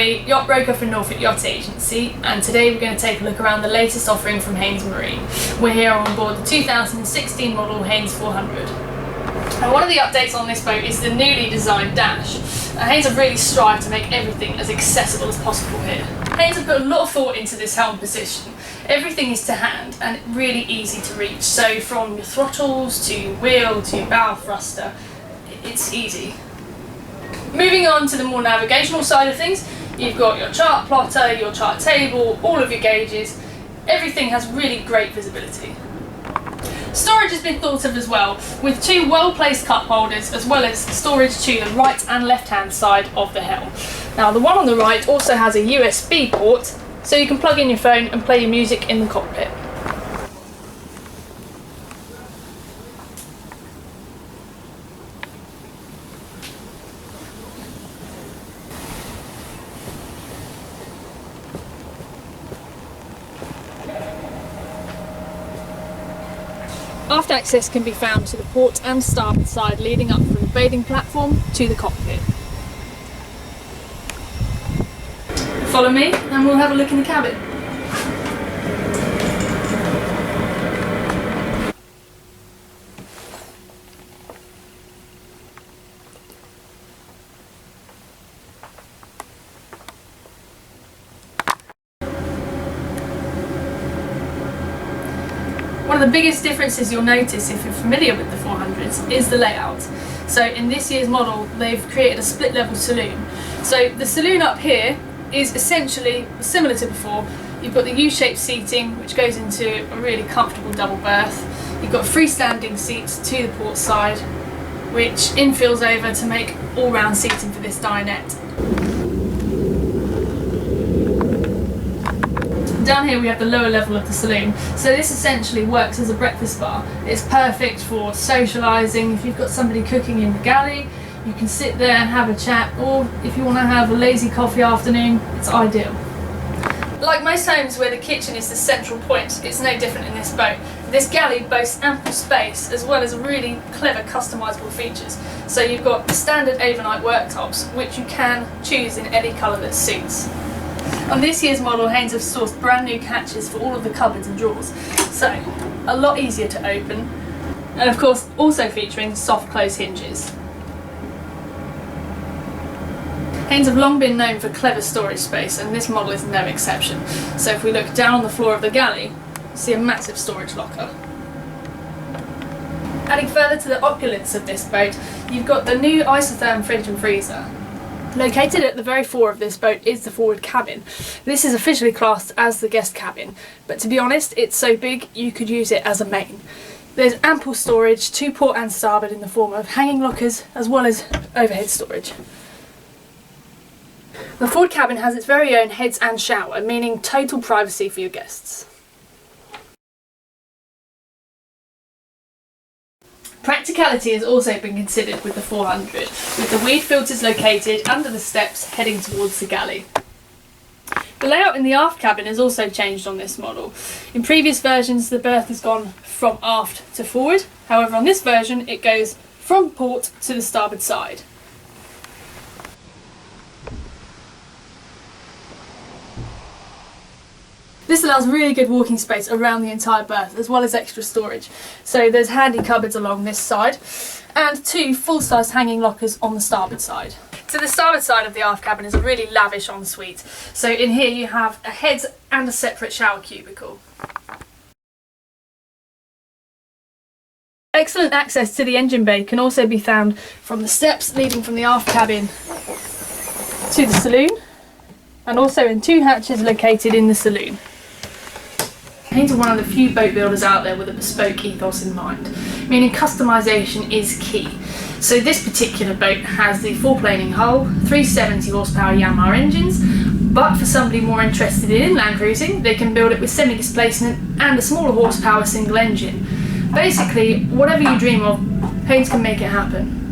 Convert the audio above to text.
Howie, yacht broker for Norfolk Yacht Agency, and today we're going to take a look around the latest offering from Haines Marine. We're here on board the 2016 model Haines 400. Now, one of the updates on this boat is the newly designed dash. Haines have really strived to make everything as accessible as possible here. Haines have put a lot of thought into this helm position. Everything is to hand and really easy to reach, so from your throttles to your wheel to your bow thruster, it's easy. Moving on to the more navigational side of things, you've got your chart plotter, your chart table, all of your gauges. Everything has really great visibility. Storage has been thought of as well, with two well-placed cup holders as well as storage to the right and left-hand side of the helm. Now, the one on the right also has a USB port, so you can plug in your phone and play your music in the cockpit. Aft access can be found to the port and starboard side, leading up from the bathing platform to the cockpit. Follow me and we'll have a look in the cabin. One of the biggest differences you'll notice if you're familiar with the 400s is the layout. So in this year's model they've created a split level saloon. So the saloon up here is essentially similar to before. You've got the U-shaped seating which goes into a really comfortable double berth. You've got freestanding seats to the port side which infills over to make all-round seating for this dinette. Down here we have the lower level of the saloon, so this essentially works as a breakfast bar. It's perfect for socialising. If you've got somebody cooking in the galley, you can sit there and have a chat, or if you want to have a lazy coffee afternoon, it's ideal. Like most homes where the kitchen is the central point, it's no different in this boat. This galley boasts ample space as well as really clever customisable features. So you've got standard overnight worktops which you can choose in any colour that suits. On this year's model, Haines have sourced brand new catches for all of the cupboards and drawers, so a lot easier to open, and of course also featuring soft close hinges. Haines have long been known for clever storage space, and this model is no exception. So if we look down on the floor of the galley, you see a massive storage locker. Adding further to the opulence of this boat, you've got the new isotherm fridge and freezer. Located at the very fore of this boat is the forward cabin. This is officially classed as the guest cabin, but to be honest, it's so big you could use it as a main. There's ample storage to port and starboard in the form of hanging lockers as well as overhead storage. The forward cabin has its very own heads and shower, meaning total privacy for your guests. Practicality has also been considered with the 400, with the weed filters located under the steps heading towards the galley. The layout in the aft cabin has also changed on this model. In previous versions the berth has gone from aft to forward, however on this version it goes from port to the starboard side. This allows really good walking space around the entire berth as well as extra storage. So there's handy cupboards along this side and two full-size hanging lockers on the starboard side. To the starboard side of the aft cabin is a really lavish ensuite. So in here you have a head and a separate shower cubicle. Excellent access to the engine bay can also be found from the steps leading from the aft cabin to the saloon, and also in two hatches located in the saloon. Haines are one of the few boat builders out there with a bespoke ethos in mind, meaning customisation is key. So this particular boat has the 4-planing hull, 370 horsepower Yanmar engines, but for somebody more interested in inland cruising, they can build it with semi-displacement and a smaller horsepower single engine. Basically, whatever you dream of, Haines can make it happen.